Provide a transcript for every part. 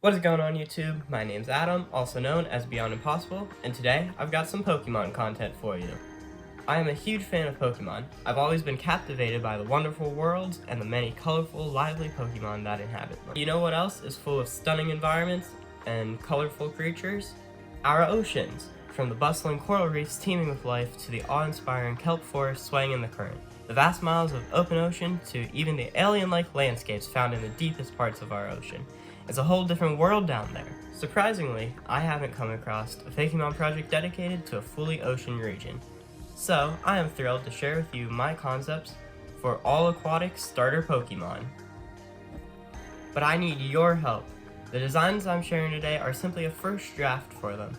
What is going on YouTube? My name's Adam, also known as Beyond Impossible, and today I've got some Pokemon content for you. I am a huge fan of Pokemon. I've always been captivated by the wonderful worlds and the many colorful, lively Pokemon that inhabit them. You know what else is full of stunning environments and colorful creatures? Our oceans! From the bustling coral reefs teeming with life to the awe-inspiring kelp forests swaying in the current. The vast miles of open ocean to even the alien-like landscapes found in the deepest parts of our ocean. It's a whole different world down there. Surprisingly, I haven't come across a fakemon project dedicated to a fully ocean region. So, I am thrilled to share with you my concepts for all-aquatic starter Pokemon. But I need your help. The designs I'm sharing today are simply a first draft for them,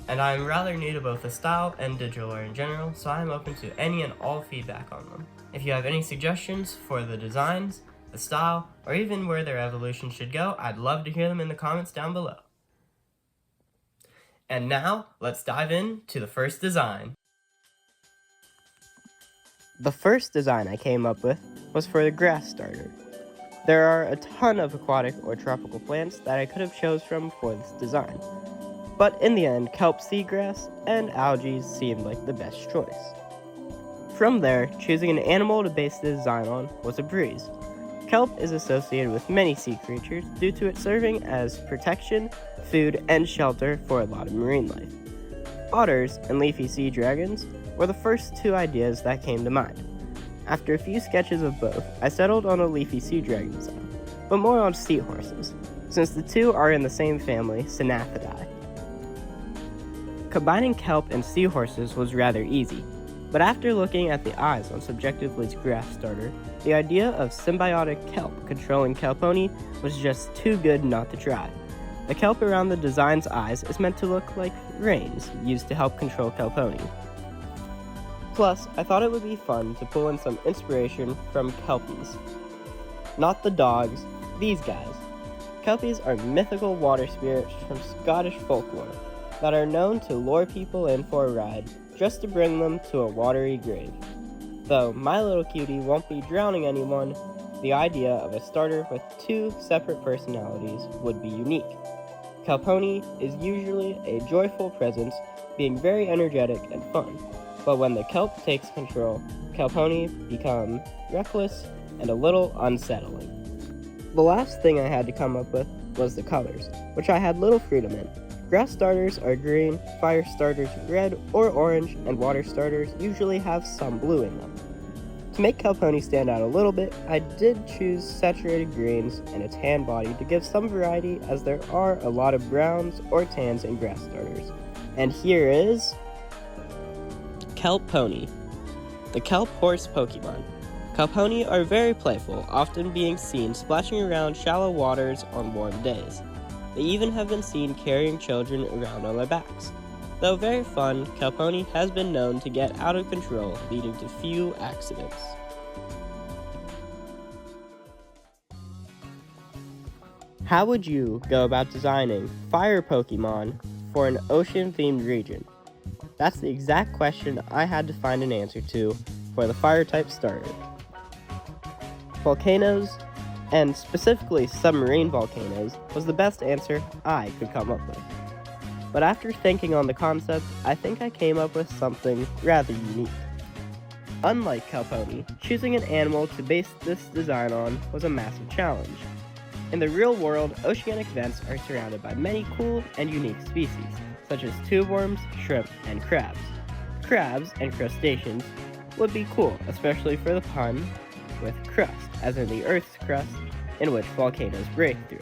and I am rather new to both the style and digital art in general, so I am open to any and all feedback on them. If you have any suggestions for the designs, the style, or even where their evolution should go, I'd love to hear them in the comments down below. And now, let's dive into the first design. The first design I came up with was for the grass starter. There are a ton of aquatic or tropical plants that I could have chose from for this design, but in the end, kelp seagrass and algae seemed like the best choice. From there, choosing an animal to base the design on was a breeze. Kelp is associated with many sea creatures due to it serving as protection, food, and shelter for a lot of marine life. Otters and leafy sea dragons were the first two ideas that came to mind. After a few sketches of both, I settled on a leafy sea dragon design, but more on seahorses, since the two are in the same family, Synaphidae. Combining kelp and seahorses was rather easy, but after looking at the eyes on Subjectively's grass starter, the idea of symbiotic kelp controlling Kelponi was just too good not to try. The kelp around the design's eyes is meant to look like reins used to help control Kelponi. Plus, I thought it would be fun to pull in some inspiration from Kelpies. Not the dogs, these guys. Kelpies are mythical water spirits from Scottish folklore that are known to lure people in for a ride just to bring them to a watery grave. Though my little cutie won't be drowning anyone, the idea of a starter with two separate personalities would be unique. Kelponi is usually a joyful presence, being very energetic and fun, but when the kelp takes control, Kelponi become reckless and a little unsettling. The last thing I had to come up with was the colors, which I had little freedom in. Grass starters are green, fire starters red or orange, and water starters usually have some blue in them. To make Kelponi stand out a little bit, I did choose saturated greens and a tan body to give some variety, as there are a lot of browns or tans in grass starters. And here is Kelponi, the kelp horse Pokemon. Kelponi are very playful, often being seen splashing around shallow waters on warm days. They even have been seen carrying children around on their backs. Though very fun, Kelponi has been known to get out of control, leading to few accidents. How would you go about designing fire Pokemon for an ocean-themed region? That's the exact question I had to find an answer to for the fire-type starter. Volcanoes, and specifically submarine volcanoes, was the best answer I could come up with. But after thinking on the concept, I think I came up with something rather unique. Unlike Kelponi, choosing an animal to base this design on was a massive challenge. In the real world, oceanic vents are surrounded by many cool and unique species, such as tube worms, shrimp, and crabs. Crabs and crustaceans would be cool, especially for the pun with crust, as in the Earth's crust, in which volcanoes break through.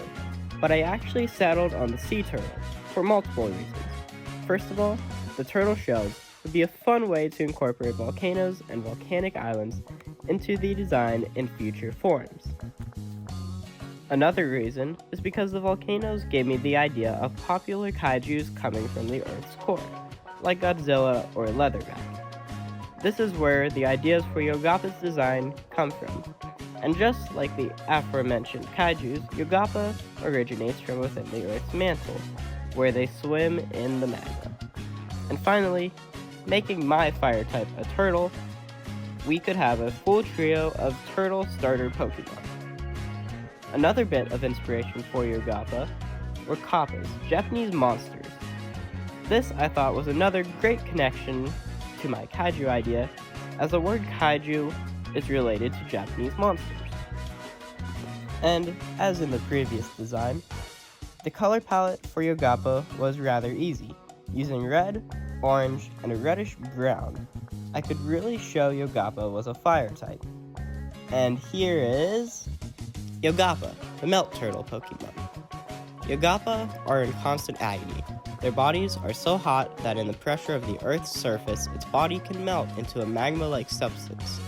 But I actually settled on the sea turtle, for multiple reasons. First of all, the turtle shells would be a fun way to incorporate volcanoes and volcanic islands into the design in future forms. Another reason is because the volcanoes gave me the idea of popular kaijus coming from the Earth's core, like Godzilla or Leatherback. This is where the ideas for Yogapa's design come from. And just like the aforementioned kaijus, Yogapa originates from within the Earth's mantle, where they swim in the magma. And finally, making my fire type a turtle, we could have a full trio of turtle starter Pokemon. Another bit of inspiration for Yogapa were kappas, Japanese monsters. This I thought was another great connection to my kaiju idea, as the word kaiju is related to Japanese monsters. And as in the previous design, the color palette for Yogappa was rather easy, using red, orange, and a reddish brown. I could really show Yogappa was a fire type. And here is Yogappa, the melt turtle Pokemon. Yogappa are in constant agony. Their bodies are so hot that in the pressure of the Earth's surface, its body can melt into a magma-like substance.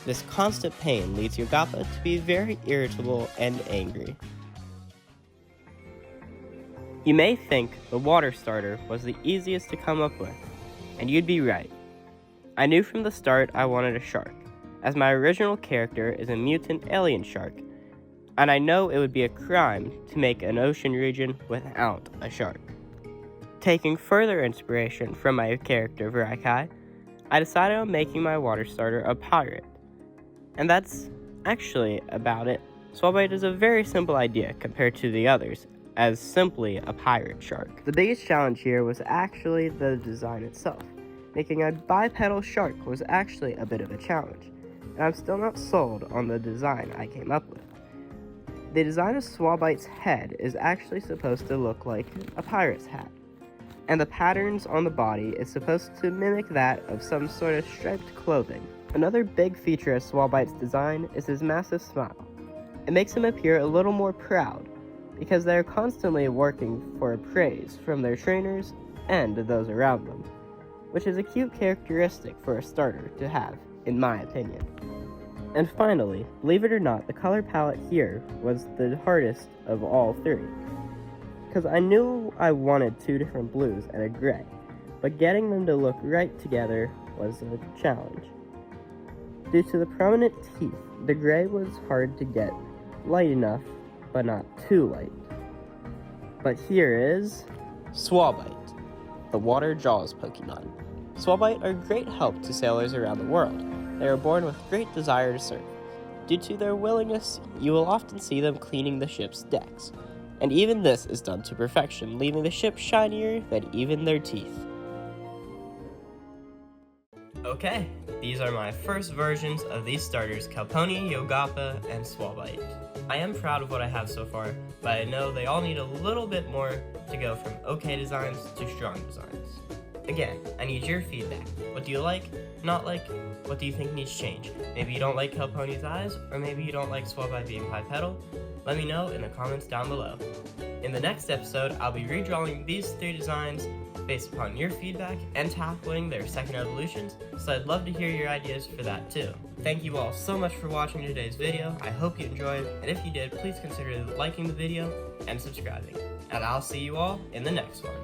This constant pain leads Yogappa to be very irritable and angry. You may think the water starter was the easiest to come up with, and you'd be right. I knew from the start I wanted a shark, as my original character is a mutant alien shark, and I know it would be a crime to make an ocean region without a shark. Taking further inspiration from my character Virakai, I decided on making my water starter a pirate. And that's actually about it. Swabite is a very simple idea compared to the others, as simply a pirate shark. The biggest challenge here was actually the design itself. Making a bipedal shark was actually a bit of a challenge, and I'm still not sold on the design I came up with. The design of Swabite's head is actually supposed to look like a pirate's hat, and the patterns on the body is supposed to mimic that of some sort of striped clothing. Another big feature of Swabite's design is his massive smile. It makes him appear a little more proud, because they are constantly working for praise from their trainers and those around them, which is a cute characteristic for a starter to have, in my opinion. And finally, believe it or not, the color palette here was the hardest of all three, because I knew I wanted two different blues and a gray, but getting them to look right together was a challenge. Due to the prominent teeth, the gray was hard to get light enough, but not too light. But here is Swabite, the water jaws Pokemon. Swabite are great help to sailors around the world. They are born with great desire to surf. Due to their willingness, you will often see them cleaning the ship's decks. And even this is done to perfection, leaving the ship shinier than even their teeth. Okay, these are my first versions of these starters, Kelponi, Yogappa, and Swabite. I am proud of what I have so far, but I know they all need a little bit more to go from okay designs to strong designs. Again, I need your feedback. What do you like? Not like? What do you think needs change? Maybe you don't like Kelponi's eyes, or maybe you don't like Swabite being bipedal? Let me know in the comments down below. In the next episode, I'll be redrawing these three designs based upon your feedback and tackling their second evolutions, so I'd love to hear your ideas for that too. Thank you all so much for watching today's video. I hope you enjoyed, and if you did, please consider liking the video and subscribing. And I'll see you all in the next one.